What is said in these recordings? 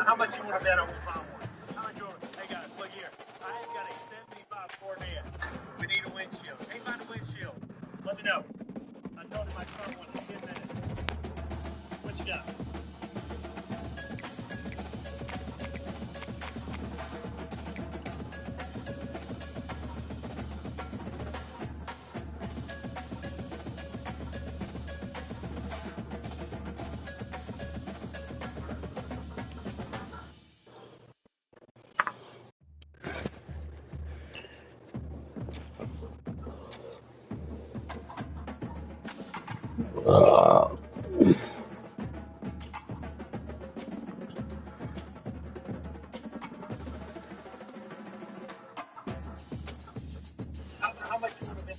How much you want to bet on we find one? How much you want to? Hey guys, look here. I have got a 75 Cornet. We need a windshield. Hey, find a windshield. Let me know. I told him I'd find one in 10 minutes. What you got? How much you want to bet?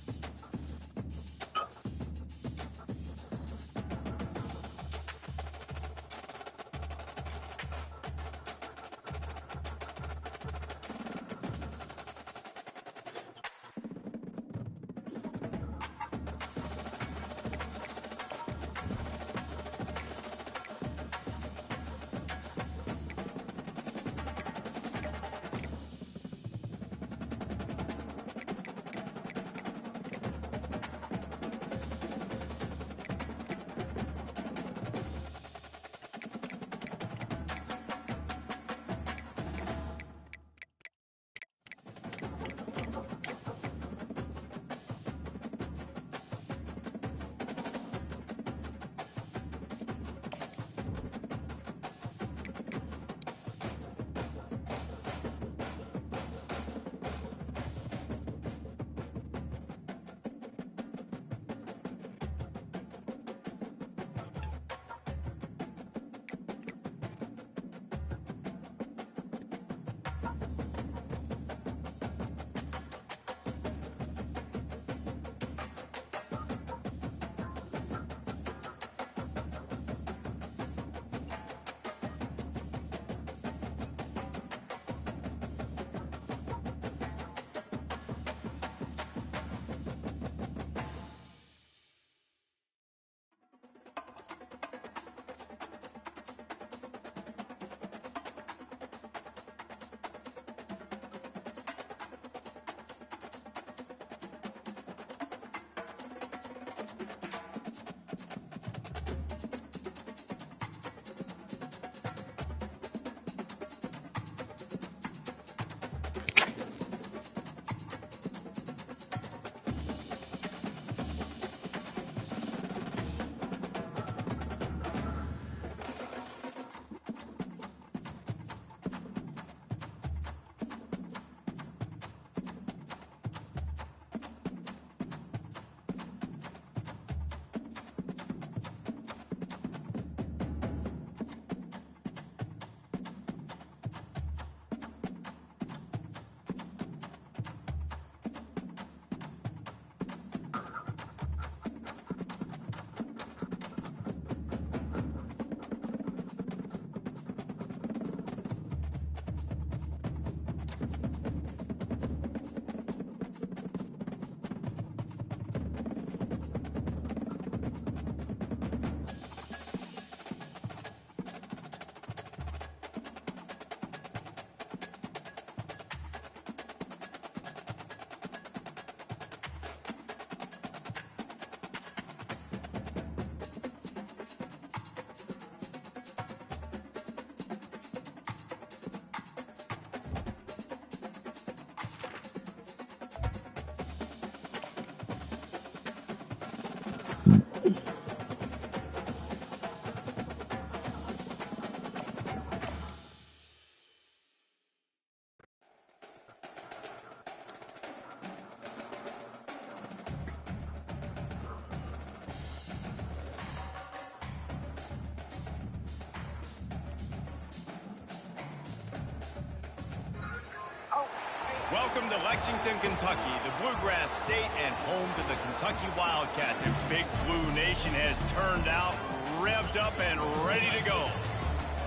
Welcome to Lexington, Kentucky, the Bluegrass State and home to the Kentucky Wildcats. And Big Blue Nation has turned out, revved up, and ready to go.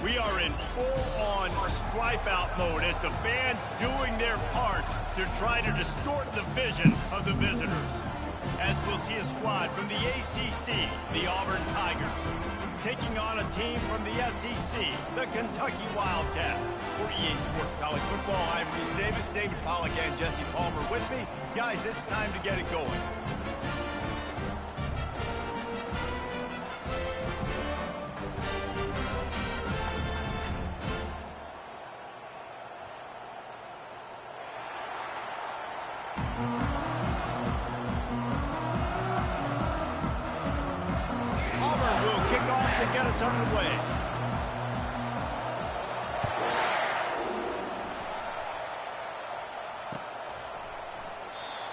We are in full-on stripe-out mode as the fans doing their part to try to distort the vision of the visitors. as we'll see a squad from the ACC, the Auburn Tigers, taking on a team from the SEC, the Kentucky Wildcats. For EA Sports College Football, I'm Reese Davis, David Pollack, and Jesse Palmer with me. Guys, it's time to get it going. Auburn will kick off to get us underway.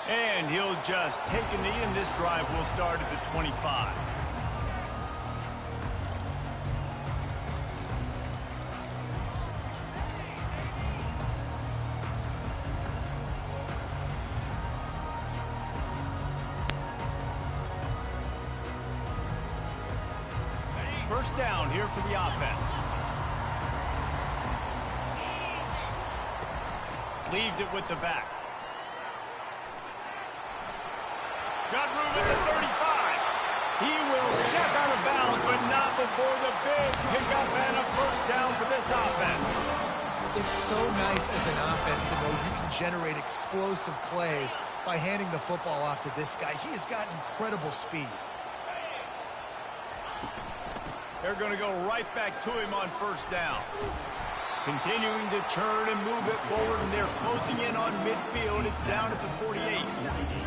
And he'll just take a knee, and this drive will start at the 25. First down here for the offense. Leaves it with the back. Got room at the 35. He will step out of bounds, but not before the big pickup and a first down for this offense. It's so nice as an offense to know you can generate explosive plays by handing the football off to this guy. He has got incredible speed. They're going to go right back to him on first down. Continuing to turn and move it forward, and they're closing in on midfield. It's down at the 48.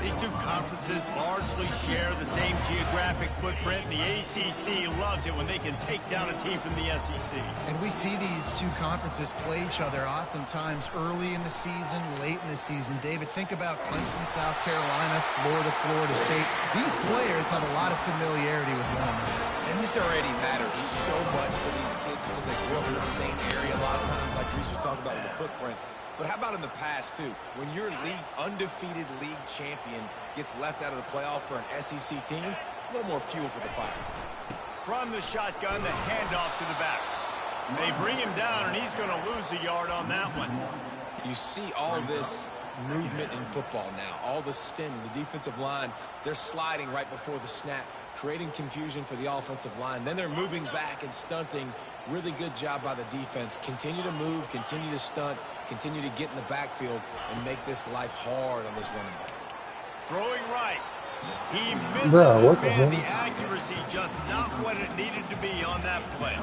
These two conferences largely share the same geographic footprint. The ACC loves it when they can take down a team from the SEC. And we see these two conferences play each other oftentimes early in the season, late in the season. David, think about Clemson, South Carolina, Florida, Florida State. These players have a lot of familiarity with one another. And this already matters so much to these kids because they grew up in the same area a lot of times, like Reese was talking about with the footprint. But how about in the past, too? When your undefeated league champion gets left out of the playoff for an SEC team, a little more fuel for the fire. From the shotgun, the handoff to the back. They bring him down, and he's going to lose a yard on that one. You see all this movement in football now. All the stemming, the defensive line, they're sliding right before the snap, creating confusion for the offensive line. Then they're moving back and stunting. Really good job by the defense. Continue to move, continue to stunt, continue to get in the backfield and make this life hard on this running back. Throwing right. He misses his man. The accuracy just not what it needed to be on that play.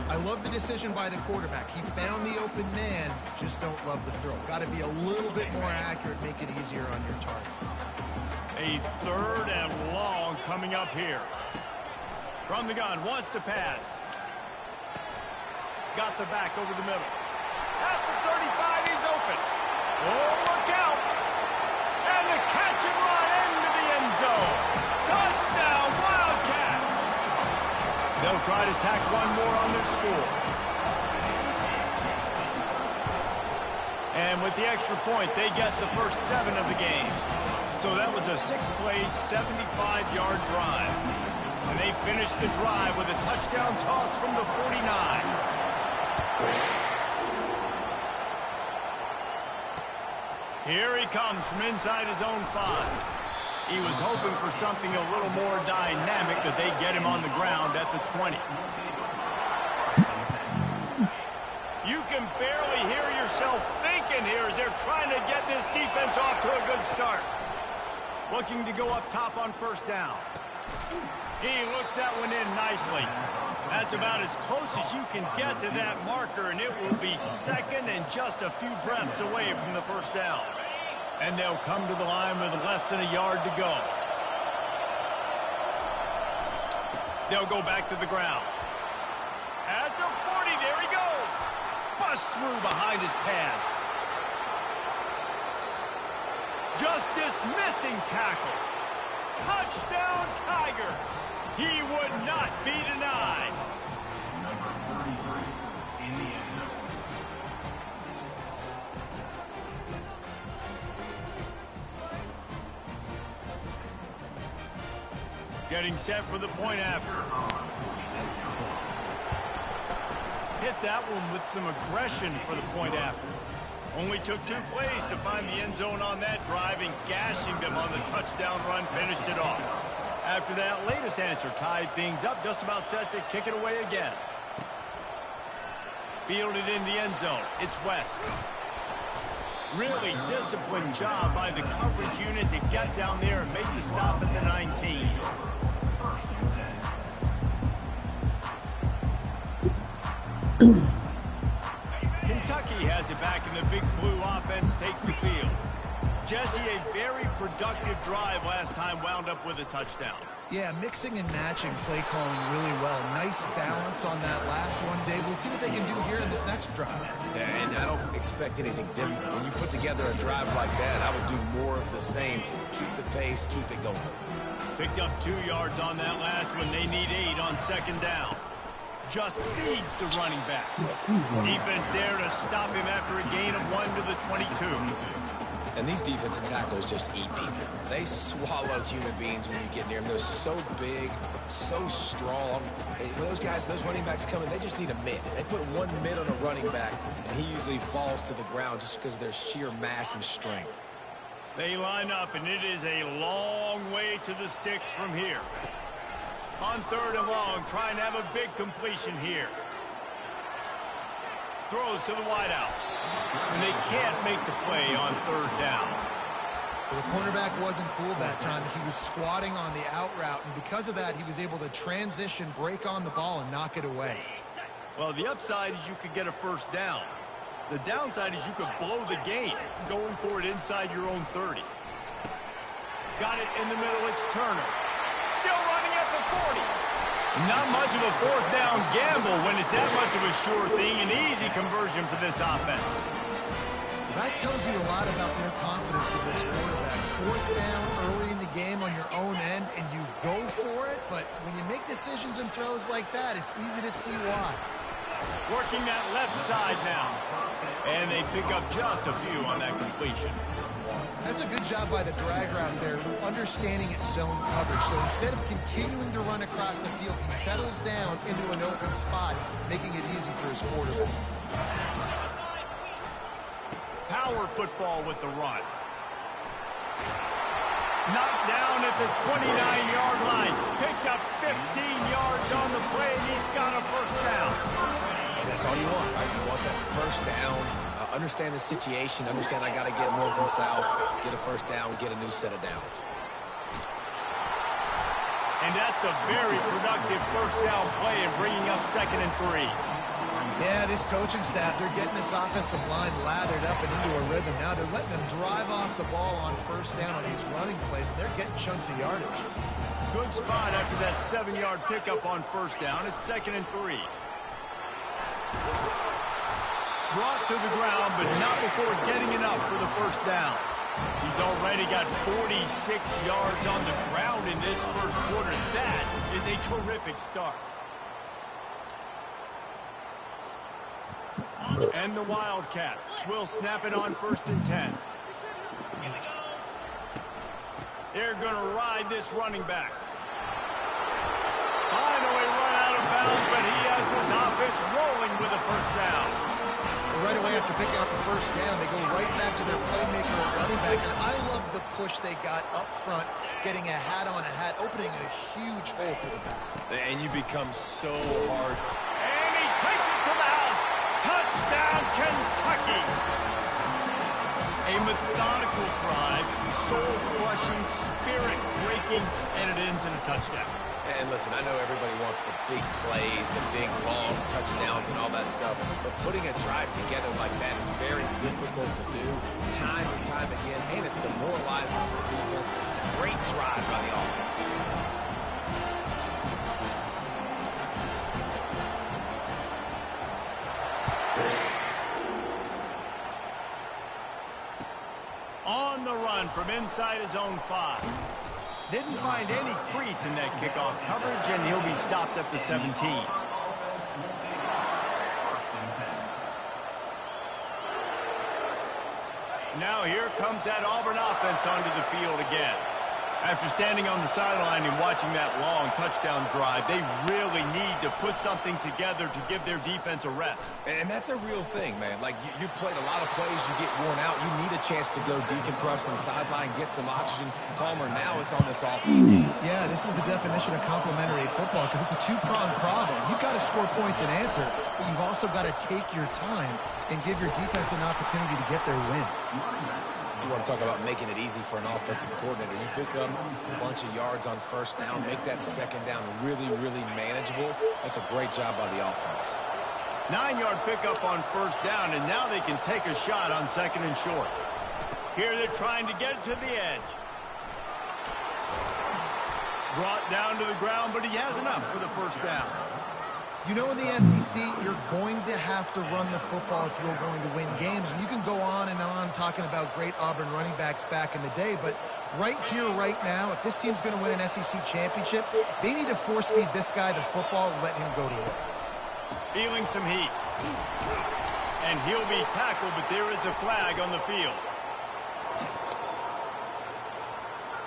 I love the decision by the quarterback. He found the open man, just don't love the throw. Got to be a little bit more accurate, make it easier on your target. A third and long coming up here. From the gun, wants to pass. Got the back over the middle. At the 35, he's open. Oh, look out. And the catch and run into the end zone. Touchdown, Wildcats. They'll try to tack one more on their score. And with the extra point, they get the first 7 of the game. So that was a 6-play, 75-yard drive. And they finished the drive with a touchdown toss from the 49. Here he comes from inside his own 5. He was hoping for something a little more dynamic, that they get him on the ground at the 20. You can barely hear yourself thinking here as they're trying to get this defense off to a good start. Looking to go up top on first down. He looks that one in nicely. That's about as close as you can get to that marker, and it will be second and just a few breaths away from the first down. And they'll come to the line with less than a yard to go. They'll go back to the ground. At the 40, there he goes. Bust through behind his pad. Just dismissing tackles. Touchdown, Tigers. He would not be denied. Number 33 in the end zone. Getting set for the point after. Hit that one with some aggression for the point after. Only took 2 plays to find the end zone on that drive, and gashing them on the touchdown run finished it off. After that latest answer tied things up, just about set to kick it away again. Fielded in the end zone. It's West. Really disciplined job by the coverage unit to get down there and make the stop at the 19. Kentucky has it back, and the Big Blue offense takes the field. Jesse, a very productive drive last time, wound up with a touchdown. Yeah, mixing and matching play calling really well. Nice balance on that last one, Dave. We'll see what they can do here in this next drive. Yeah, and I don't expect anything different. When you put together a drive like that, I would do more of the same. Keep the pace, keep it going. Picked up 2 yards on that last one. They need 8 on second down. Just feeds the running back. Defense there to stop him after a gain of 1 to the 22. And these defensive tackles just eat people. They swallow human beings when you get near them. They're so big, so strong. When those guys, those running backs come in, they just need a mid. They put 1 mid on a running back, and he usually falls to the ground just because of their sheer mass and strength. They line up, and it is a long way to the sticks from here. On 3rd and long, trying to have a big completion here. Throws to the wideout. And they can't make the play on 3rd down. Well, the cornerback wasn't fooled that time. He was squatting on the out route, and because of that, he was able to transition, break on the ball, and knock it away. Well, the upside is you could get a 1st down. The downside is you could blow the game going for it inside your own 30. Got it in the middle. It's Turner. Still running at the 40. Not much of a 4th down gamble when it's that much of a sure thing. An easy conversion for this offense. That tells you a lot about their confidence in this quarterback. 4th down early in the game on your own end, and you go for it. But when you make decisions and throws like that, it's easy to see why. Working that left side now. And they pick up just a few on that completion. That's a good job by the drag route there, understanding its zone coverage. So instead of continuing to run across the field, he settles down into an open spot, making it easy for his quarterback. Power football with the run. Knocked down at the 29-yard line. Picked up 15 yards on the play, and he's got a 1st down. And that's all you want, right? You want that 1st down. Understand the situation. Understand I got to get north and south, get a 1st down, get a new set of downs. And that's a very productive 1st down play and bringing up 2nd and 3. Yeah, this coaching staff, they're getting this offensive line lathered up and into a rhythm. Now they're letting them drive off the ball on 1st down on these running plays, and they're getting chunks of yardage. Good spot after that 7-yard pickup on 1st down. It's 2nd and 3. Brought to the ground, but not before getting enough for the 1st down. He's already got 46 yards on the ground in this 1st quarter. That is a terrific start. And the Wildcats will snap it on 1st and 10. They're going to ride this running back. Finally run out of bounds, but he has this offense rolling with a 1st down. Right away after picking up the 1st down, they go right back to their playmaker at running back. And I love the push they got up front, getting a hat on a hat, opening a huge hole for the back. And you become so hard. And he takes it to the house. Touchdown, Kentucky. A methodical drive, soul-crushing, spirit-breaking, and it ends in a touchdown. And listen, I know everybody wants the big plays, the big, long touchdowns and all that stuff, but putting a drive together like that is very difficult to do time and time again, and it's demoralizing for the defense. Great drive by the offense. On the run from inside his own 5. Didn't find any crease in that kickoff coverage, and he'll be stopped at the 17. Now here comes that Auburn offense onto the field again. After standing on the sideline and watching that long touchdown drive, they really need to put something together to give their defense a rest. And that's a real thing, man. Like, you played a lot of plays, you get worn out. You need a chance to go decompress on the sideline, get some oxygen. Palmer, now it's on this offense. Yeah, this is the definition of complementary football because it's a two-pronged problem. You've got to score points and answer, but you've also got to take your time and give your defense an opportunity to get their win. You want to talk about making it easy for an offensive coordinator. You pick up a bunch of yards on first down, make that second down really, really manageable. That's a great job by the offense. 9-yard pickup on first down, and now they can take a shot on second and short. Here they're trying to get to the edge. Brought down to the ground, but he has enough for the first down. You know, in the SEC, you're going to have to run the football if you're going to win games. And you can go on and on talking about great Auburn running backs back in the day, but right here, right now, if this team's going to win an SEC championship, they need to force-feed this guy the football and let him go to work. Feeling some heat. And he'll be tackled, but there is a flag on the field.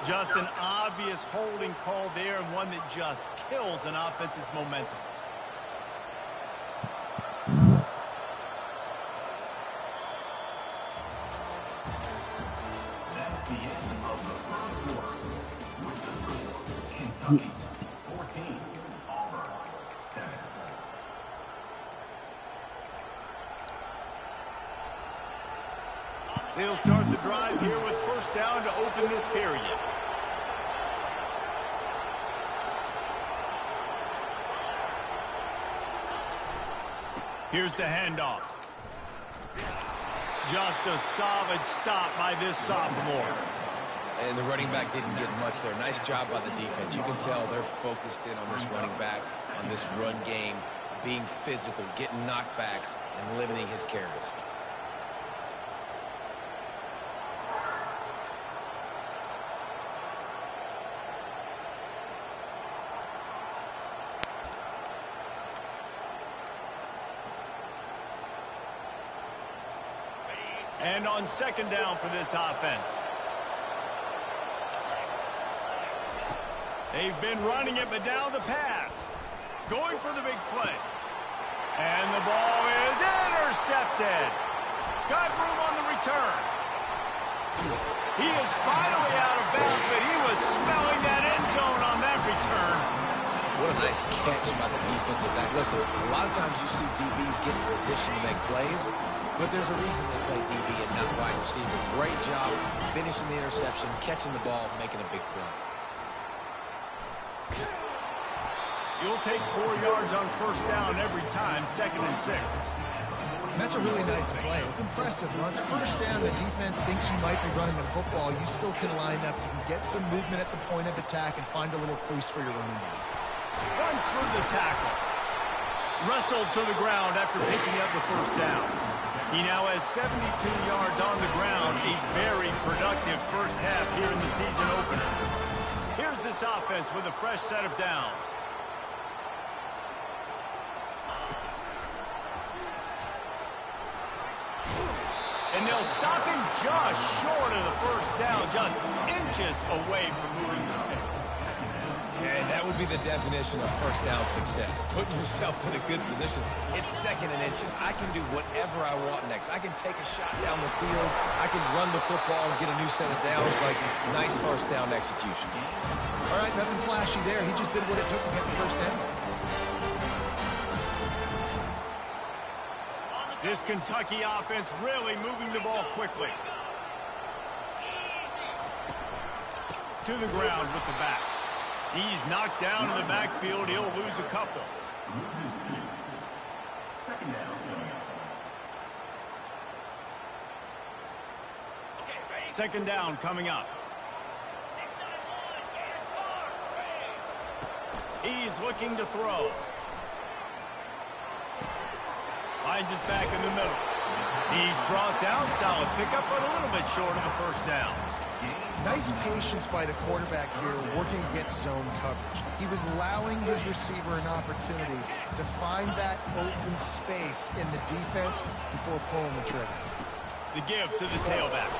Just an obvious holding call there, and one that just kills an offense's momentum. That's the end of the first quarter. With the score, Kentucky 14, Auburn 7. They'll start the drive here with first down to open this period. Here's the handoff. Just a solid stop by this sophomore. And the running back didn't get much there. Nice job by the defense. You can tell they're focused in on this running back, on this run game, being physical, getting knockbacks, and limiting his carries. And on second down for this offense. They've been running it, but now the pass. Going for the big play. And the ball is intercepted. Got room on the return. He is finally out of bounds, but he was smelling that end zone on that return. What a nice catch by the defensive back. Listen, a lot of times you see DBs get in position to make plays, but there's a reason they play DB and not wide receiver. Great job finishing the interception, catching the ball, making a big play. You'll take 4 yards on first down every time, 2nd and 6. And that's a really nice play. It's impressive. Once first down, the defense thinks you might be running the football. You still can line up. You can get some movement at the point of attack and find a little crease for your running back. Runs through the tackle. Wrestled to the ground after picking up the first down. He now has 72 yards on the ground. A very productive first half here in the season opener. Here's this offense with a fresh set of downs. And they'll stop him just short of the first down, just inches away from moving the sticks. And that would be the definition of first down success. Putting yourself in a good position. It's 2nd and inches. I can do whatever I want next. I can take a shot down the field. I can run the football and get a new set of downs. Like, nice first down execution. All right, nothing flashy there. He just did what it took to get the first down. This Kentucky offense really moving the ball quickly. To the ground with the back. He's knocked down in the backfield. He'll lose a couple. Loses 2. 2nd down. 2nd down coming up. He's looking to throw. Finds his back in the middle. He's brought down. Solid pickup, but a little bit short of the first down. Nice patience by the quarterback here working against zone coverage. He was allowing his receiver an opportunity to find that open space in the defense before pulling the trigger. The give to the tailback.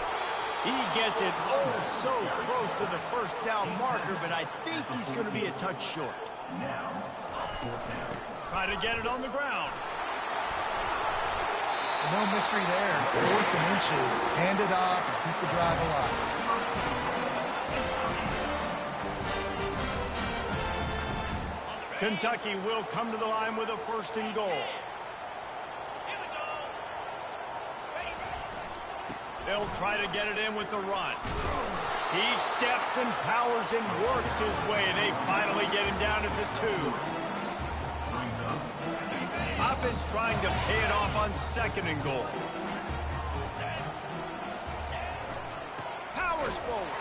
He gets it oh so close to the first down marker, but I think he's going to be a touch short. Now, fourth down. Try to get it on the ground. No mystery there. 4th and inches. Hand it off and keep the drive alive. Kentucky will come to the line with a 1st and goal. They'll try to get it in with the run. He steps and powers and works his way. They finally get him down at the 2. Offense trying to pay it off on 2nd and goal. Powers forward.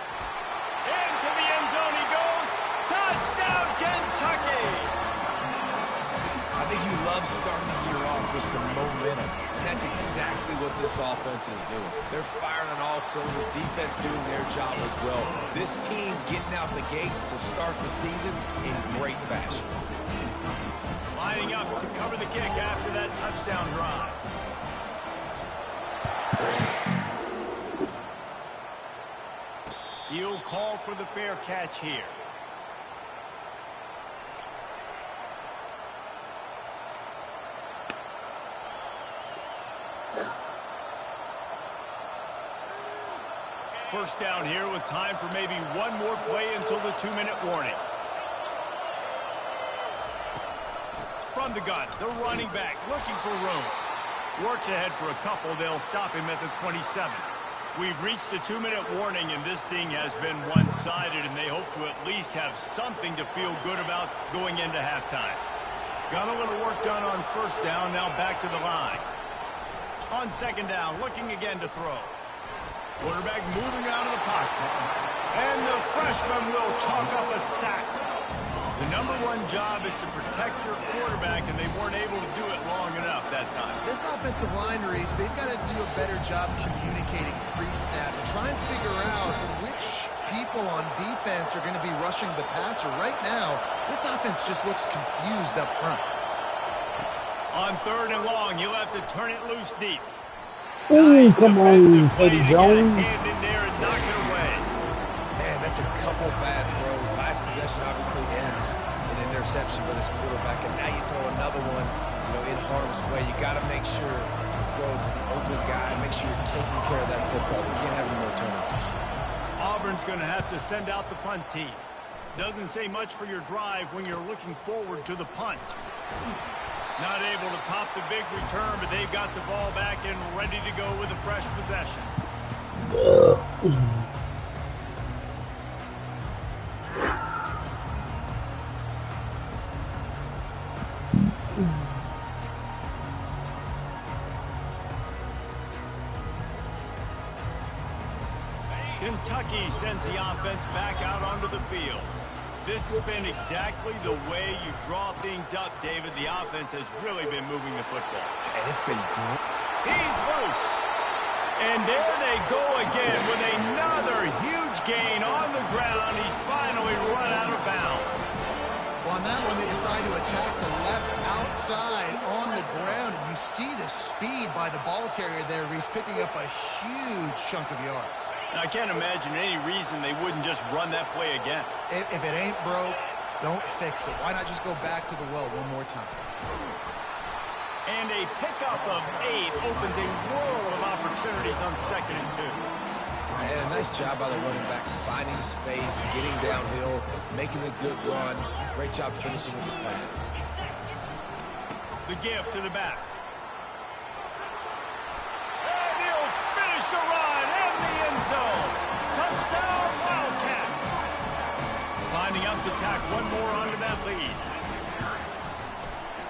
Into the end zone he goes. Touchdown, Kentucky! I think you love starting the year off with some momentum, and that's exactly what this offense is doing. They're firing on all cylinders, defense doing their job as well. This team getting out the gates to start the season in great fashion. Lining up to cover the kick after that touchdown drive. He'll call for the fair catch here. First down here with time for maybe one more play until the 2-minute warning. From the gun, the running back looking for room. Works ahead for a couple. They'll stop him at the 27. We've reached the 2-minute warning, and this thing has been one-sided, and they hope to at least have something to feel good about going into halftime. Got a little work done on 1st down, now back to the line. On 2nd down, looking again to throw. Quarterback moving out of the pocket. And the freshman will chalk up a sack. The #1 job is to protect your quarterback, and they weren't able to do it long enough that time. This offensive line, Reese, they've got to do a better job communicating pre-snap and try and figure out which people on defense are going to be rushing the passer. Right now, this offense just looks confused up front. On 3rd and long, you'll have to turn it loose deep. Ooh, come on, Eddie Jones. Hand in there and knock it away. Man, that's a couple bad throws. Last possession obviously ends in an interception by this quarterback, and now you throw another one, in harm's way. You got to make sure you throw it to the open guy. Make sure you're taking care of that football. We can't have any more turnovers. Auburn's going to have to send out the punt team. Doesn't say much for your drive when you're looking forward to the punt. Not able to pop the big return, but they've got the ball back and ready to go with a fresh possession. Kentucky sends the offense back out onto the field. This has been exactly the way you draw things up, David. The offense has really been moving the football. And it's been great. He's loose. And there they go again with another huge gain on the ground. He's finally run out of bounds. Well, on that one, they decide to attack the left outside on the ground. And you see the speed by the ball carrier there, Reese, picking up a huge chunk of yards. Now, I can't imagine any reason they wouldn't just run that play again. If it ain't broke, don't fix it. Why not just go back to the well one more time? And a pickup of 8 opens a world of opportunities on 2nd and 2. And a nice job by the running back, finding space, getting downhill, making a good run. Great job finishing with his pads. The give to the back. And he'll finish the run in the end zone. Touchdown, Wildcats. Lining up to tack one more onto that lead.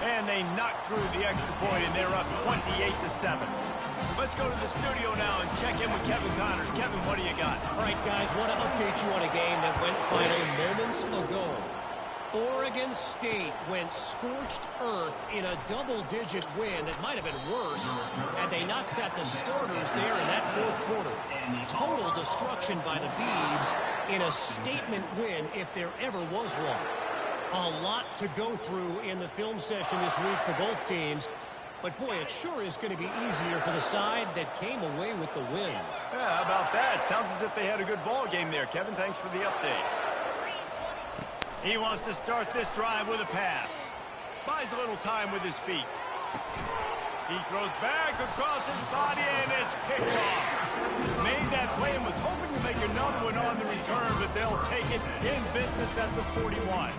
And they knock through the extra point, and they're up 28-7. Let's go to the studio now and check in with Kevin Connors. Kevin, what do you got? All right, guys, want to update you on a game that went final moments ago. Oregon State went scorched earth in a double-digit win that might have been worse had they not sat the starters there in that 4th quarter. Total destruction by the Beavs in a statement win if there ever was one. A lot to go through in the film session this week for both teams. But, boy, it sure is going to be easier for the side that came away with the win. Yeah, how about that? Sounds as if they had a good ball game there, Kevin. Thanks for the update. He wants to start this drive with a pass. Buys a little time with his feet. He throws back across his body, and it's picked off. Made that play and was hoping to make another one on the return, but they'll take it in business at the 41.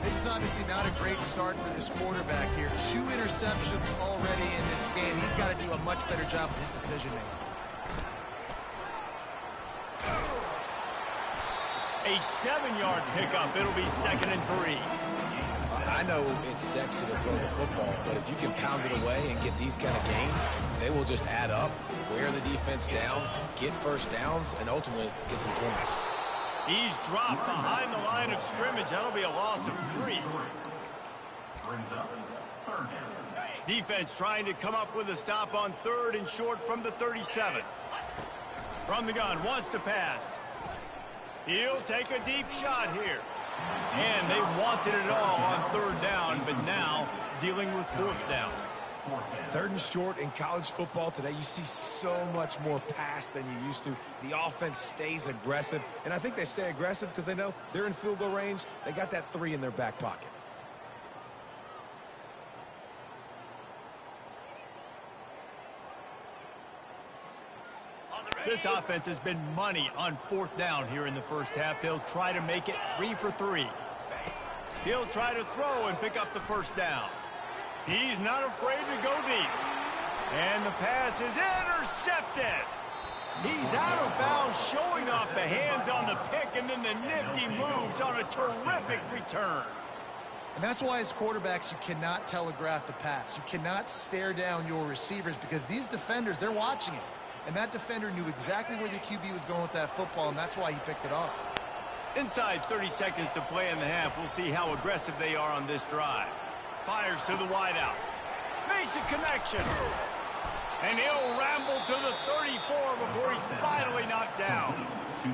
This is obviously not a great start for this quarterback here. 2 interceptions already in this game. He's got to do a much better job with his decision-making. A 7-yard pickup. It'll be 2nd and 3. I know it's sexy to throw the football, but if you can pound it away and get these kind of gains, they will just add up, wear the defense down, get first downs, and ultimately get some points. He's dropped behind the line of scrimmage. That'll be a loss of 3. Defense trying to come up with a stop on 3rd and short from the 37. From the gun, wants to pass. He'll take a deep shot here. And they wanted it all on 3rd down, but now dealing with 4th down. 3rd and short in college football today, you see so much more pass than you used to. The offense stays aggressive, and I think they stay aggressive because they know they're in field goal range. They got that 3 in their back pocket. This offense has been money on 4th down here in the first half. They'll try to make it 3 for 3. He'll try to throw and pick up the 1st down. He's not afraid to go deep. And the pass is intercepted. He's out of bounds, showing off the hands on the pick, and then the nifty moves on a terrific return. And that's why as quarterbacks, you cannot telegraph the pass. You cannot stare down your receivers because these defenders, they're watching it. And that defender knew exactly where the QB was going with that football, and that's why he picked it off. Inside 30 seconds to play in the half. We'll see how aggressive they are on this drive. Fires to the wideout. Makes a connection. And he'll ramble to the 34 before he's finally knocked down.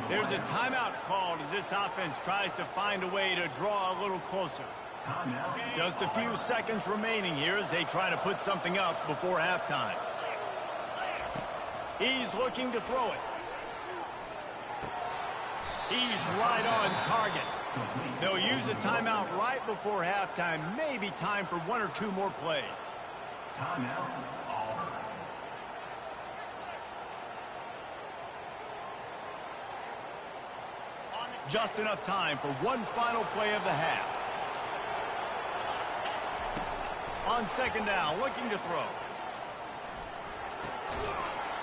There's a timeout called as this offense tries to find a way to draw a little closer. Just a few seconds remaining here as they try to put something up before halftime. He's looking to throw it. He's right on target. They'll use a timeout right before halftime. Maybe time for 1 or 2 more plays. Timeout, Auburn. Just enough time for one final play of the half. On 2nd down, looking to throw.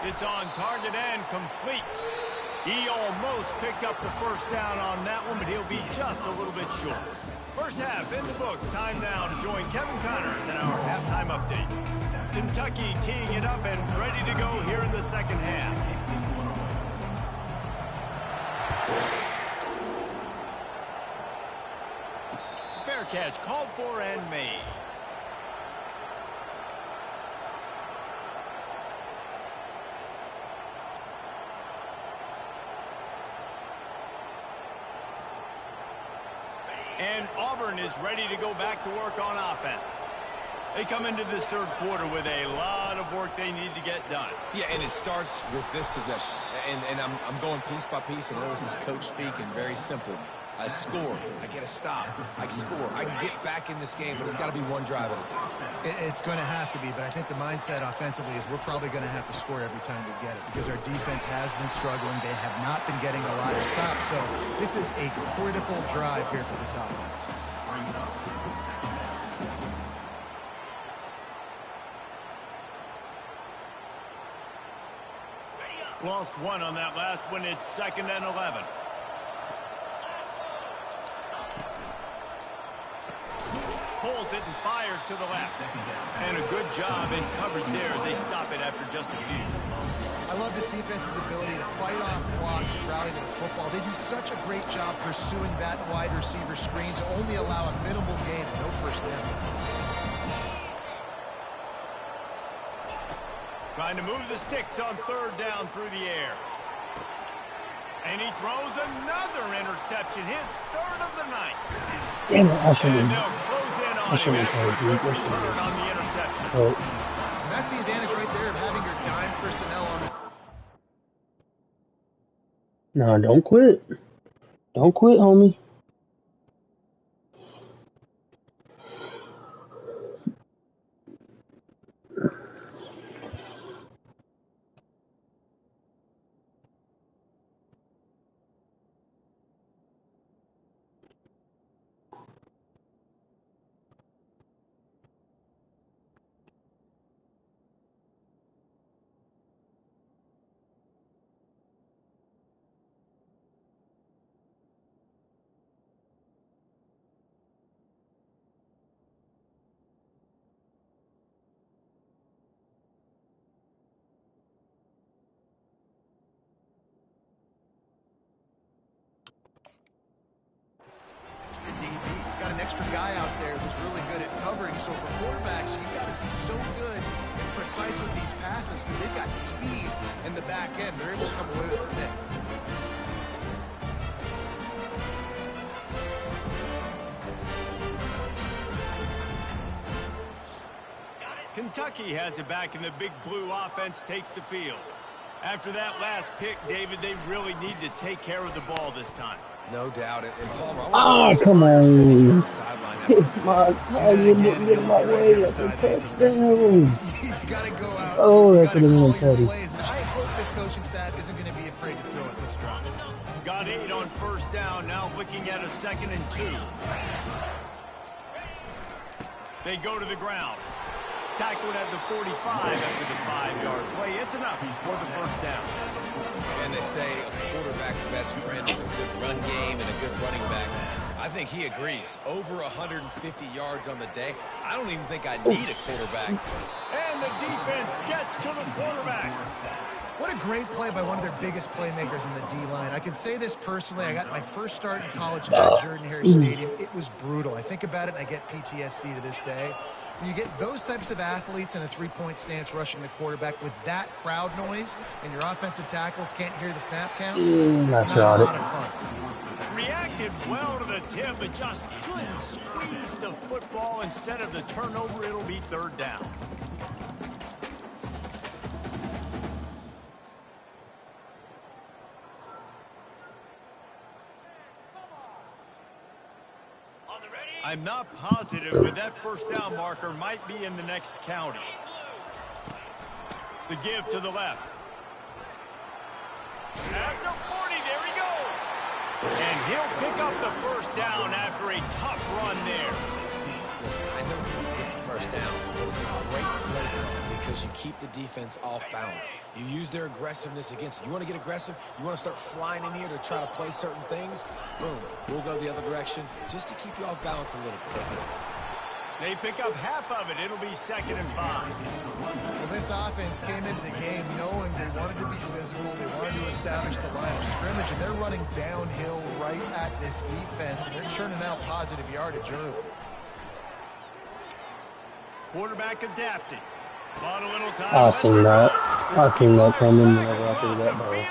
It's on target and complete. He almost picked up the 1st down on that one, but he'll be just a little bit short. First half in the books. Time now to join Kevin Connors in our halftime update. Kentucky teeing it up and ready to go here in the 2nd half. Fair catch called for and made. And Auburn is ready to go back to work on offense. They come into this 3rd quarter with a lot of work they need to get done. Yeah, and it starts with this possession. And I'm going piece by piece. I know this is coach speak and very simple. I score. I get a stop. I score. I can get back in this game, but it's got to be one drive at a time. It's going to have to be, but I think the mindset offensively is we're probably going to have to score every time we get it because our defense has been struggling. They have not been getting a lot of stops, so this is a critical drive here for this offense. Lost 1 on that last one. It's 2nd and 11. Pulls it and fires to the left. And a good job in coverage there as they stop it after just a few. I love this defense's ability to fight off blocks and rally to the football. They do such a great job pursuing that wide receiver screen to only allow a minimal gain and no 1st down. Trying to move the sticks on 3rd down through the air. And he throws another interception, his 3rd of the night. Damn it, I should And have. they'll close in on him after a quick return on the interception. And that's the advantage right there of having your dime personnel on the... No, don't quit. Don't quit, homie. Got an extra guy out there who's really good at covering. So for quarterbacks, you've got to be so good and precise with these passes because they've got speed in the back end. They're able to come away with a pick. Kentucky has it back, and the Big Blue offense takes the field. After that last pick, David, they really need to take care of the ball this time. No doubt. And Palmer, Ah, come on. My target didn't get in my way. That's a touchdown. You got to go out. Oh, that could have been a tutty. And I hope this coaching staff isn't going to be afraid to throw it this drive. Got 8 on first down, now looking at a 2nd and 2. They go to the ground. Tackled at the 45 after the 5-yard play. It's enough for the first down. And they say a quarterback's best friend is a good run game and a good running back. I think he agrees. Over 150 yards on the day. I don't even think I need a quarterback. And the defense gets to the quarterback. What a great play by one of their biggest playmakers in the D-line. I can say this personally. I got my first start in college at Jordan-Hare Stadium. It was brutal. I think about it, and I get PTSD to this day. When you get those types of athletes in a three-point stance rushing the quarterback with that crowd noise, and your offensive tackles can't hear the snap count, it's not a lot of fun. Reacted well to the tip, but just couldn't squeeze the football. Instead of the turnover, it'll be 3rd down. I'm not positive, but that first down marker might be in the next county. The give to the left. At the 40, there he goes. And he'll pick up the first down after a tough run there. Listen, I know you get the first down, but it's a great play because you keep the defense off balance. You use their aggressiveness against it. You want to get aggressive? You want to start flying in here to try to play certain things? Boom. We'll go the other direction just to keep you off balance a little bit. They pick up half of it. It'll be 2nd and 5. Well, this offense came into the game knowing they wanted to be physical. They wanted to establish the line of scrimmage, and they're running downhill right at this defense, and they're churning out positive yardage early. Quarterback adapting. A little time. I seen that. I seen that coming whenever I threw that ball.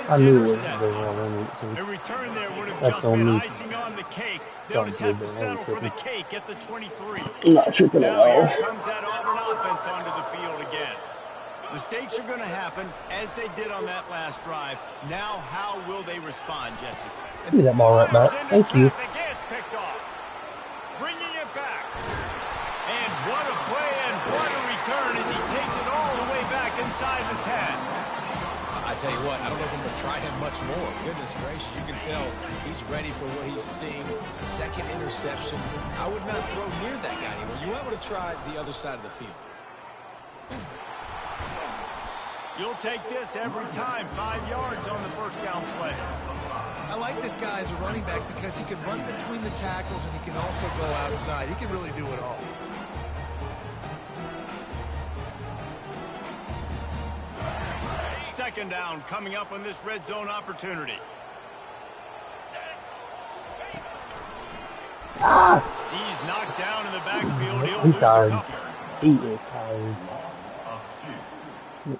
I knew it was going on. A return there would have That's just on been me. icing on the cake. They'll just have to settle for the cake at the 23. I'm not tripping at Now all. here comes that Auburn offense onto the field again. Mistakes are going to happen, as they did on that last drive. Now, how will they respond, Jesse? Give me that ball right back. Thank you. It's picked off. Bringing it back. And what a play and what a return as he takes it all the way back inside the 10. I tell you what, I don't know if I'm going to try him much more. Goodness gracious, you can tell he's ready for what he's seeing. 2nd interception. I would not throw near that guy anymore. You might want to try the other side of the field. You'll take this every time. 5 yards on the first down play. I like this guy as a running back because he can run between the tackles and he can also go outside. He can really do it all. Second down coming up on this red zone opportunity. He's knocked down in the backfield. He's tired. He is tired.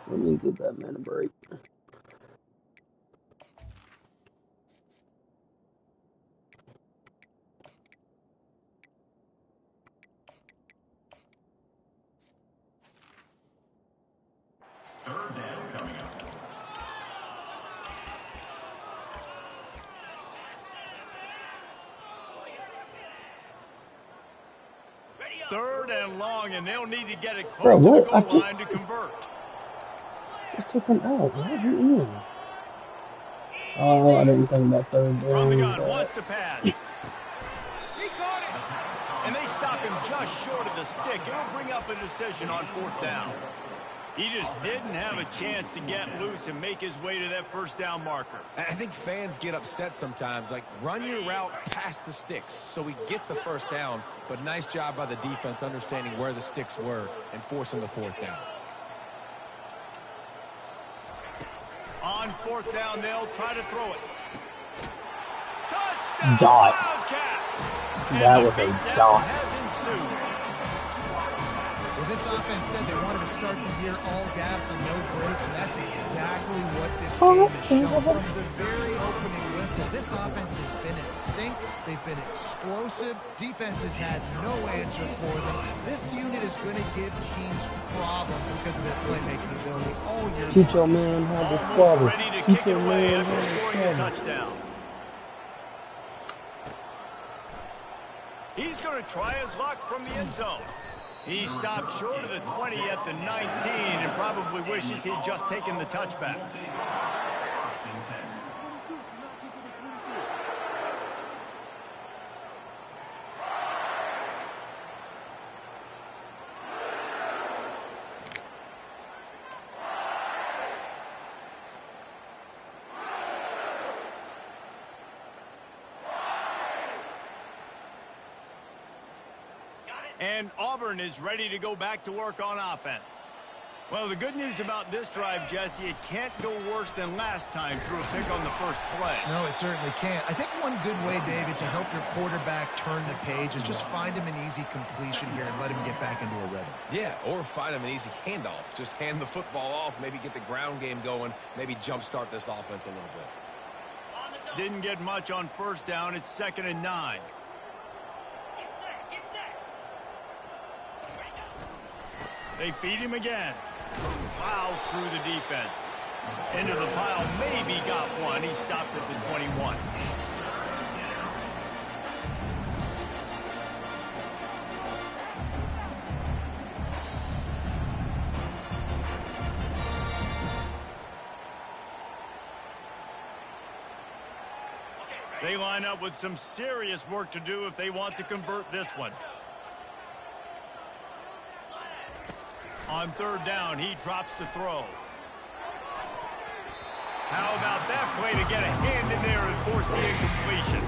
Let me give that man a break. 3rd and long, and they'll need to get it Bro, close to the what? goal line to convert. Just took him out. Why is he in? Oh, I didn't think about third down. From the gun, wants to pass. He caught it! And they stop him just short of the stick. It'll bring up a decision on 4th down. He just didn't have a chance to get loose and make his way to that 1st down marker. I think fans get upset sometimes. Like, run your route past the sticks so we get the 1st down. But nice job by the defense understanding where the sticks were and forcing the 4th down. On 4th down, they'll try to throw it. Touchdown, Dot. Wildcats! That And was the a beatdown dot. has ensued. Well, this offense said they wanted to start the year all gas and no brakes, and that's exactly what this game has shown. From the very opening whistle, this offense has been in sync. They've been explosive. Defense has had no answer for them. This unit is going to give teams problems because of their playmaking ability all year Teach your long. man how to Almost squabble. ready to Teach kick it your away man after how to scoring a squabble. touchdown. He's going to try his luck from the end zone. He stopped short of the 20 at the 19 and probably wishes he'd just taken the touchback. And Auburn is ready to go back to work on offense. Well, the good news about this drive, Jesse, it can't go worse than last time through a pick on the first play. No, it certainly can't. I think one good way, David, to help your quarterback turn the page is just find him an easy completion here and let him get back into a rhythm. Yeah, or find him an easy handoff. Just hand the football off, maybe get the ground game going, maybe jumpstart this offense a little bit. Didn't get much on 1st down. It's 2nd and 9. They feed him again. Plows through the defense. Into the pile, maybe got one. He stopped at the 21. They line up with some serious work to do if they want to convert this one. On 3rd down, he drops to throw. How about that play to get a hand in there and force the incompletion?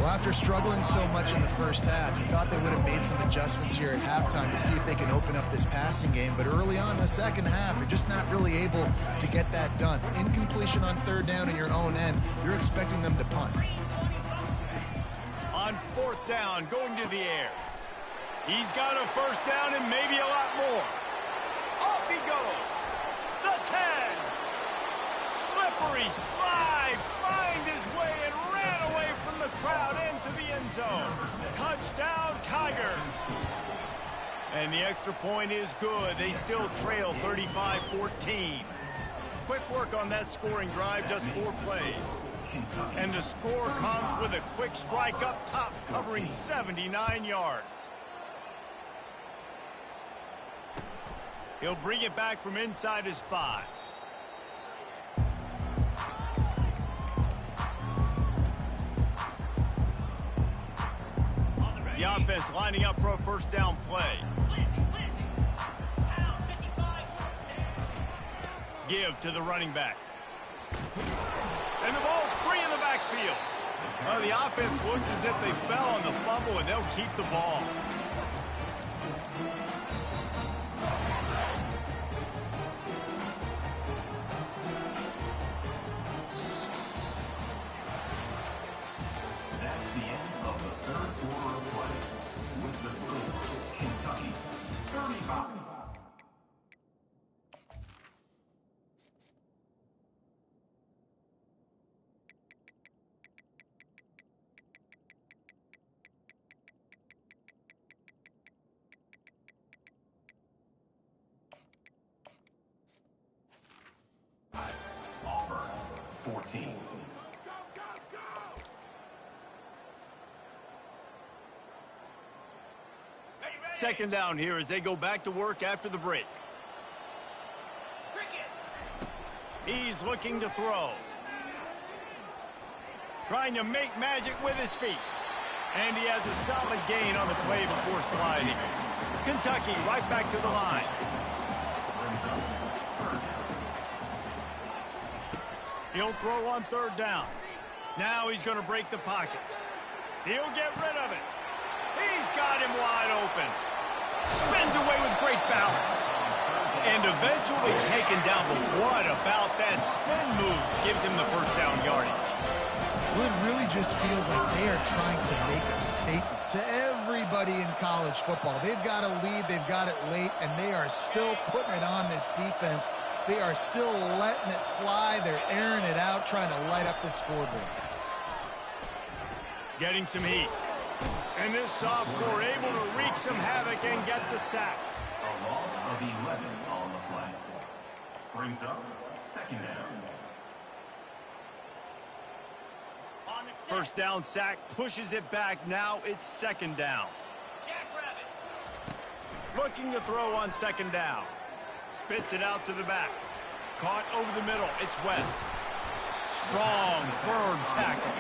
Well, after struggling so much in the first half, you thought they would have made some adjustments here at halftime to see if they can open up this passing game. But early on in the second half, you're just not really able to get that done. Incompletion on 3rd down in your own end, you're expecting them to punt. On 4th down, going to the air. He's got a 1st down and maybe a lot more. Off he goes. The 10. Slippery slide. Find his way and ran away from the crowd into the end zone. Touchdown, Tigers. And the extra point is good. They still trail 35-14. Quick work on that scoring drive, just 4 plays. And the score comes with a quick strike up top, covering 79 yards. He'll bring it back from inside his 5. The offense lining up for a 1st down play. Give to the running back. And the ball's free in the backfield. Well, the offense looks as if they fell on the fumble, and they'll keep the ball. That's the end of the 3rd quarter of play. With the score, Kentucky 35. Auburn 14. second down here as they go back to work after the break. He's looking to throw. Trying to make magic with his feet. And he has a solid gain on the play before sliding. Kentucky right back to the line. He'll throw on third down. Now he's going to break the pocket. He'll get rid of it. He's got him wide open. Spins away with great balance. And eventually taken down. But what about that spin move gives him the first down yardage? Well, it really just feels like they are trying to make a statement to everybody in college football. They've got a lead, they've got it late, and they are still putting it on this defense. They are still letting it fly. They're airing it out, trying to light up the scoreboard. Getting some heat. And this sophomore able to wreak some havoc and get the sack. A loss of 11 on the play. Brings up second down. First down sack, pushes it back. Now it's second down. Looking to throw on second down. Spits it out to the back. Caught over the middle. It's West. Strong, firm tackle.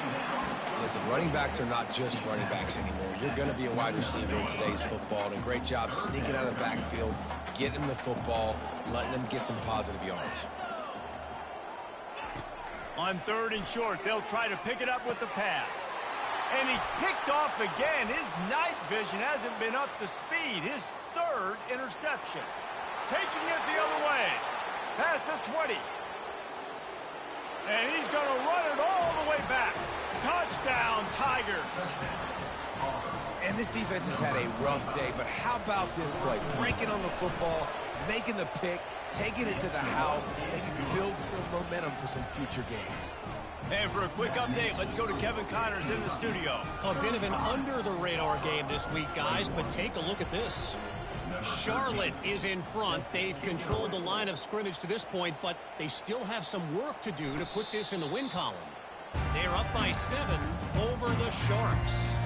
Listen, running backs are not just running backs anymore. You're going to be a wide receiver in today's football. And a great job sneaking out of the backfield, getting them the football, letting them get some positive yards. On third and short, they'll try to pick it up with the pass. And he's picked off again. His night vision hasn't been up to speed. His third interception. Taking it the other way. Past the 20. And he's going to run it all the way back. Touchdown, Tigers. And this defense has had a rough day, but how about this play? Breaking on the football, making the pick, taking it to the house, maybe build some momentum for some future games. And for a quick update, let's go to Kevin Connors in the studio. A bit of an under-the-radar game this week, guys, but take a look at this. Charlotte is in front. They've controlled the line of scrimmage to this point, but they still have some work to do to put this in the win column. They're up by 7 over the Sharks.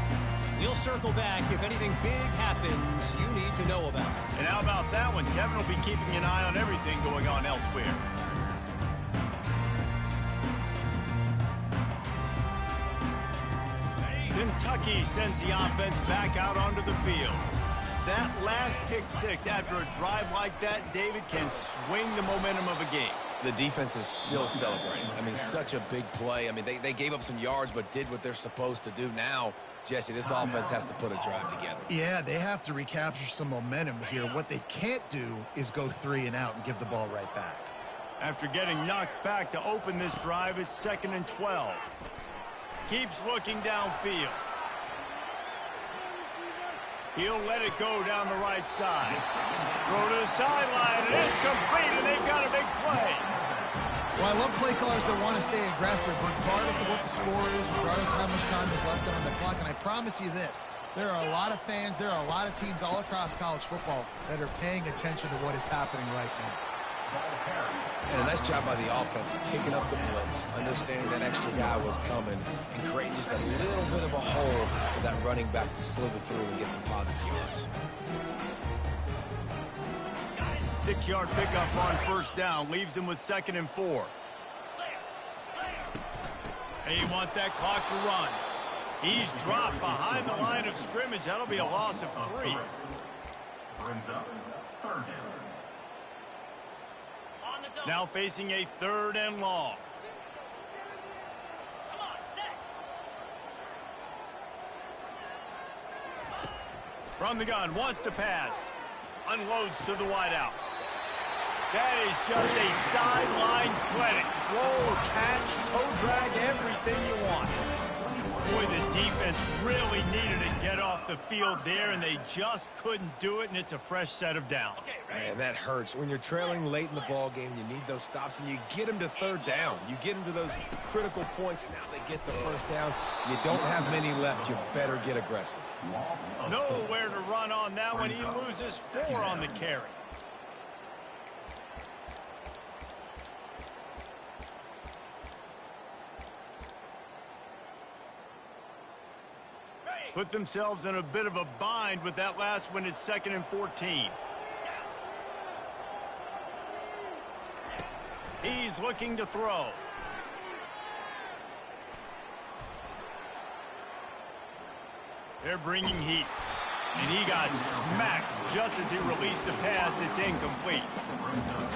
We'll circle back if anything big happens you need to know about. And how about that one? Kevin will be keeping an eye on everything going on elsewhere. Kentucky sends the offense back out onto the field. That last pick six after a drive like that, David, can swing the momentum of a game. The defense is still celebrating. I mean, such a big play. I mean, they gave up some yards but did what they're supposed to do. Now, Jesse, this offense has to put a drive together. Yeah, they have to recapture some momentum here. What they can't do is go 3 and out and give the ball right back. After getting knocked back to open this drive, it's 2nd and 12. Keeps looking downfield. He'll let it go down the right side. Throw to the sideline, and it's complete, and they've got a big play. Well, I love play callers that want to stay aggressive, regardless of what the score is, regardless of how much time is left on the clock. And I promise you this, there are a lot of fans, there are a lot of teams all across college football that are paying attention to what is happening right now. And a nice job by the offense picking up the blitz, understanding that extra guy was coming, and creating just a little bit of a hole for that running back to slither through and get some positive yards. 6-yard pickup on first down leaves him with 2nd and 4. They want that clock to run. He's dropped behind the line of scrimmage. That'll be a loss of 3. Brings up third down. Now facing a 3rd and long. From the gun, wants to pass. Unloads to the wideout. That is just a sideline clinic. Throw, catch, toe drag, everything you want. Boy, the defense really needed to get off the field there, and they just couldn't do it, and it's a fresh set of downs. Man, that hurts. When you're trailing late in the ball game, you need those stops, and you get them to 3rd down. You get them to those critical points, and now they get the first down. You don't have many left. You better get aggressive. Nowhere to run on that one. He loses 4 on the carry. Put themselves in a bit of a bind with that last one. Is 2nd and 14. He's looking to throw. They're bringing heat. And he got smacked just as he released the pass. It's incomplete.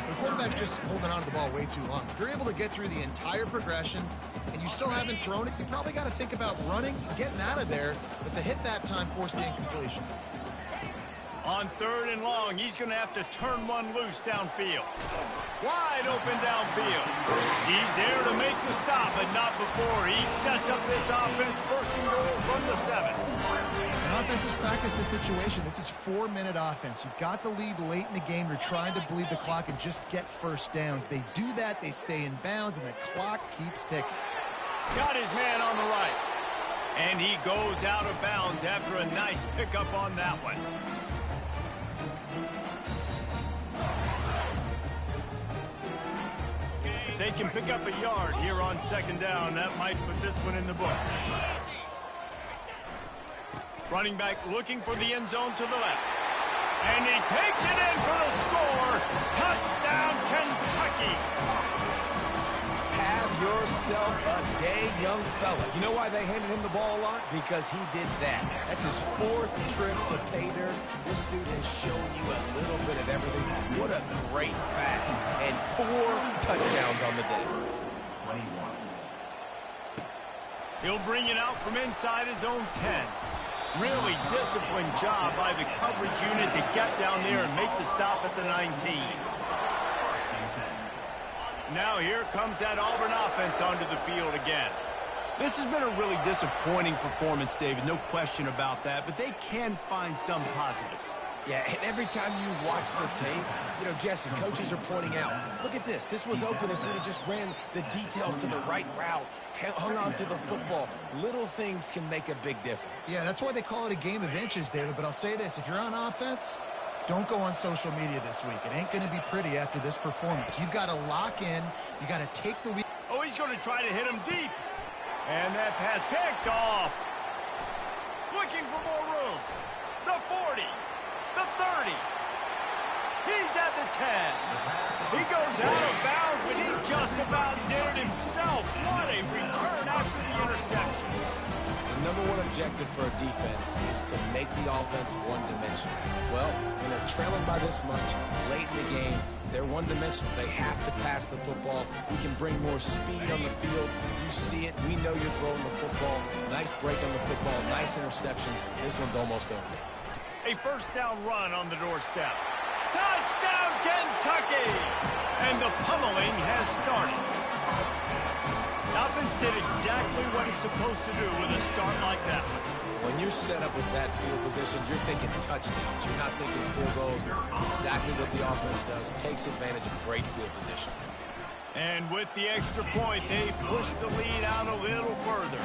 The quarterback's just holding on to the ball way too long. If you're able to get through the entire progression and you still haven't thrown it, you probably got to think about running, getting out of there. But the hit that time forced the incompletion. On 3rd and long, he's going to have to turn one loose downfield. Wide open downfield. He's there to make the stop, but not before. He sets up this offense, 1st and goal from the 7. And offenses practice the situation. This is 4-minute offense. You've got the lead late in the game. You're trying to bleed the clock and just get first downs. They do that, they stay in bounds, and the clock keeps ticking. Got his man on the right. And he goes out of bounds after a nice pickup on that one. They can pick up a yard here on 2nd down. That might put this one in the books. Running back looking for the end zone to the left. And he takes it in for the score. Touchdown, Kentucky. Have yourself a day, young fella. You know why they handed him the ball a lot? Because he did that. That's his 4th trip to pay dirt. This dude has shown you a little bit of everything. What a great back. And 4 touchdowns on the day. He'll bring it out from inside his own 10. Really disciplined job by the coverage unit to get down there and make the stop at the 19. Now here comes that Auburn offense onto the field again. This has been a really disappointing performance, David, no question about that, but they can find some positives. Yeah, and every time you watch the tape, you know, Jesse, coaches are pointing out, look at this. This was open if we had just ran the details to the right route, hung on to the football. Little things can make a big difference. Yeah, that's why they call it a game of inches, David. But I'll say this, if you're on offense, don't go on social media this week. It ain't going to be pretty after this performance. You've got to lock in. You got to take the week. Oh, he's going to try to hit him deep. And that pass picked off. Looking for more room. The 40. The 30. He's at the 10. He goes out of bounds, but he just about did it himself. What a return after the interception. The #1 objective for a defense is to make the offense one-dimensional. Well, when they're trailing by this much, late in the game, they're one-dimensional. They have to pass the football. We can bring more speed on the field. You see it. We know you're throwing the football. Nice break on the football. Nice interception. This one's almost over. A 1st down run on the doorstep. Touchdown, Kentucky! And the pummeling has started. The offense did exactly what it's supposed to do with a start like that one. When you're set up with that field position, you're thinking touchdowns. You're not thinking field goals. It's exactly what the offense does. Takes advantage of great field position. And with the extra point, they push the lead out a little further.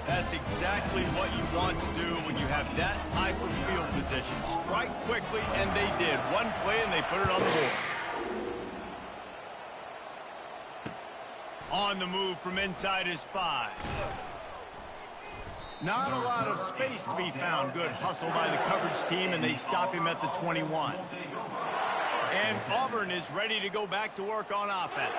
That's exactly what you want to do when you have that type of field position. Strike quickly, and they did. One play, and they put it on the board. On the move from inside his 5. Not a lot of space to be found. Good hustle by the coverage team, and they stop him at the 21. And Auburn is ready to go back to work on offense.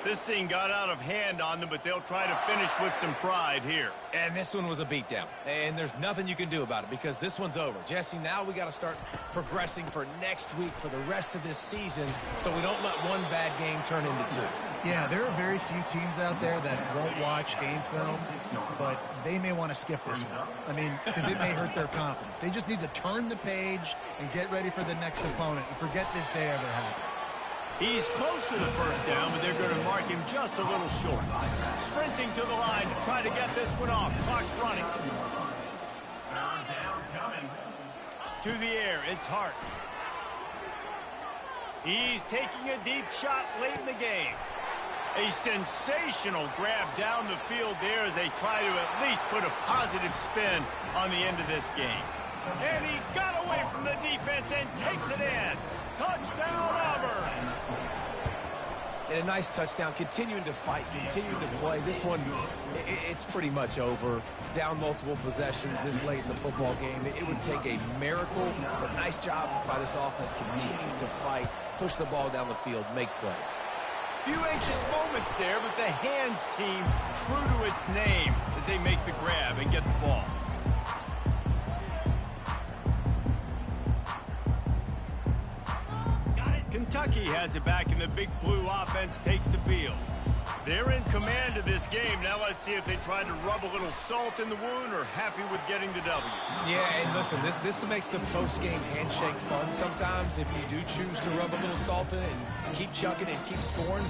This thing got out of hand on them, but they'll try to finish with some pride here. And this one was a beatdown. And there's nothing you can do about it because this one's over. Jesse, now we got to start progressing for next week, for the rest of this season, so we don't let one bad game turn into 2. Yeah, there are very few teams out there that won't watch game film, but they may want to skip this one. I mean, because it may hurt their confidence. They just need to turn the page and get ready for the next opponent and forget this day ever happened. He's close to the 1st down, but they're going to mark him just a little short. Sprinting to the line to try to get this one off. Clock's running. To the air, it's Hart. He's taking a deep shot late in the game. A sensational grab down the field there as they try to at least put a positive spin on the end of this game. And he got away from the defense and takes it in. Touchdown, Auburn! And a nice touchdown, continuing to fight, continuing to play. This one, it's pretty much over. Down multiple possessions this late in the football game. It would take a miracle, but nice job by this offense continuing to fight, push the ball down the field, make plays. Few anxious moments there, but the hands team true to its name as they make the grab and get the ball. Kentucky has it back, and the Big Blue offense takes the field. They're in command of this game. Now let's see if they try to rub a little salt in the wound or happy with getting the W. Yeah, and listen, this makes the post-game handshake fun sometimes. If you do choose to rub a little salt in it and keep chucking and keep scoring,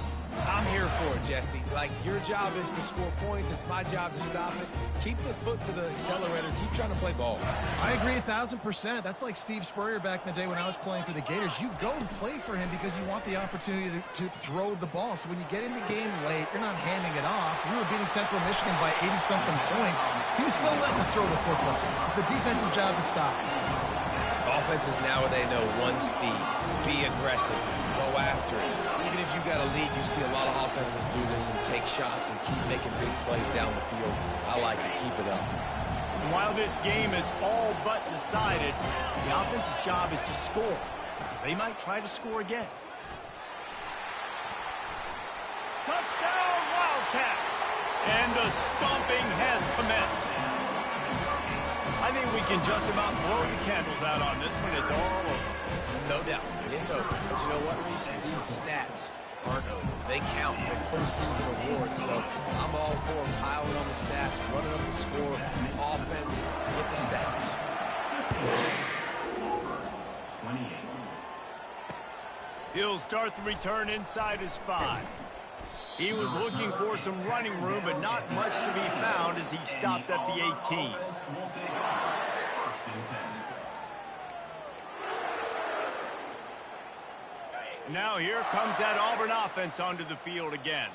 I'm here for it, Jesse. Like, your job is to score points. It's my job to stop it. Keep the foot to the accelerator. Keep trying to play ball. I agree 1,000%. That's like Steve Spurrier back in the day when I was playing for the Gators. You go and play for him because you want the opportunity to throw the ball. So when you get in the game late, you're not handing it off. We were beating Central Michigan by 80-something points. He was still letting us throw the football. It's the defense's job to stop. Offenses now they know one speed. Be aggressive. Go after it. Even if you've got a lead, you see a lot of offenses do this and take shots and keep making big plays down the field. I like it. Keep it up. And while this game is all but decided, the offense's job is to score. So they might try to score again. Touchdown, Wildcats! And the stomping has commenced. I think we can just about blow the candles out on this one. It's all over. No doubt. It's over. But you know what, Reese? These stats aren't over. They count for postseason awards. So I'm all for piling on the stats, running up the score, offense, get the stats. 28. He'll start the return inside his 5. He was looking for some running room, but not much to be found as he stopped at the 18. Now here comes that Auburn offense onto the field again.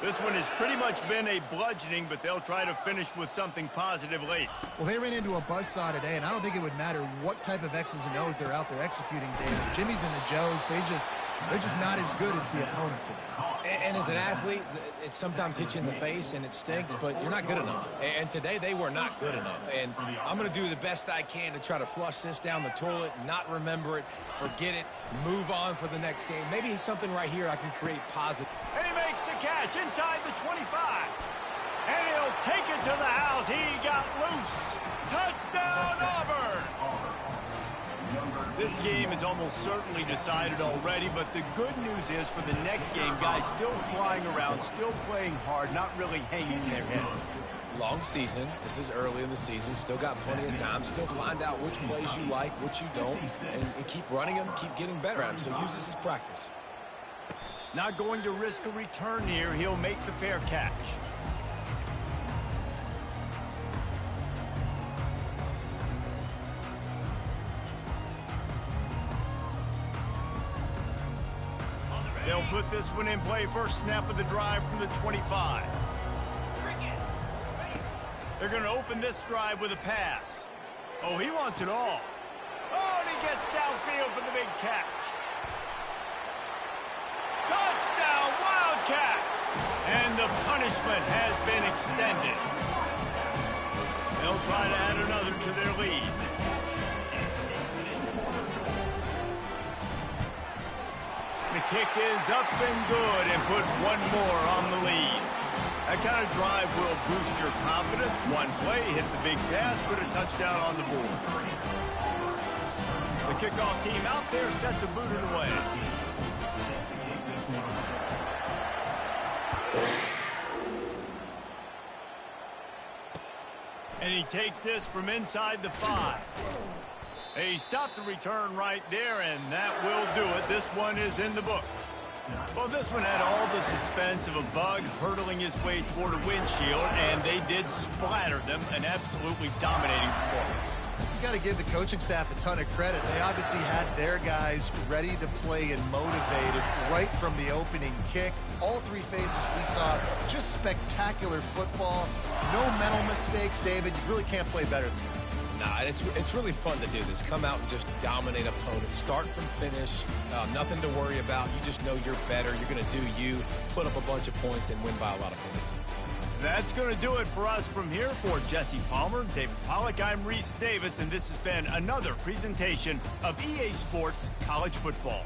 This one has pretty much been a bludgeoning, but they'll try to finish with something positive late. Well, they ran into a buzzsaw today, and I don't think it would matter what type of X's and O's they're out there executing, David. Jimmy's and the Joes, they're just not as good as the opponent today. And as an athlete, it sometimes hits you in the face and it stinks, but you're not good enough. And today they were not good enough. And I'm going to do the best I can to try to flush this down the toilet, not remember it, forget it, move on for the next game. Maybe something right here I can create positive. And he makes the catch inside the 25. And he'll take it to the house. He got loose. Touchdown, Auburn! This game is almost certainly decided already, but the good news is for the next game, guys still flying around, still playing hard, not really hanging their heads. Long season. This is early in the season. Still got plenty of time. Still find out which plays you like, which you don't, and keep running them, keep getting better at them. So use this as practice. Not going to risk a return here. He'll make the fair catch. They'll put this one in play. First snap of the drive from the 25. They're going to open this drive with a pass. Oh, he wants it all. Oh, and he gets downfield for the big catch. Touchdown, Wildcats! And the punishment has been extended. They'll try to add another to their lead. The kick is up and good and put one more on the lead. That kind of drive will boost your confidence. One play, hit the big pass, put a touchdown on the board. The kickoff team out there set to boot it away. And he takes this from inside the 5. He stopped the return right there, and that will do it. This one is in the book. Well, this one had all the suspense of a bug hurtling his way toward a windshield, and they did splatter them. An absolutely dominating performance. You got to give the coaching staff a ton of credit. They obviously had their guys ready to play and motivated right from the opening kick. All three phases we saw, just spectacular football. No mental mistakes, David. You really can't play better than that. Nah, it's really fun to do this. Come out and just dominate opponents. Start from finish. Nothing to worry about. You just know you're better. You're going to do you, put up a bunch of points, and win by a lot of points. That's going to do it for us from here. For Jesse Palmer, David Pollack, I'm Reese Davis, and this has been another presentation of EA Sports College Football.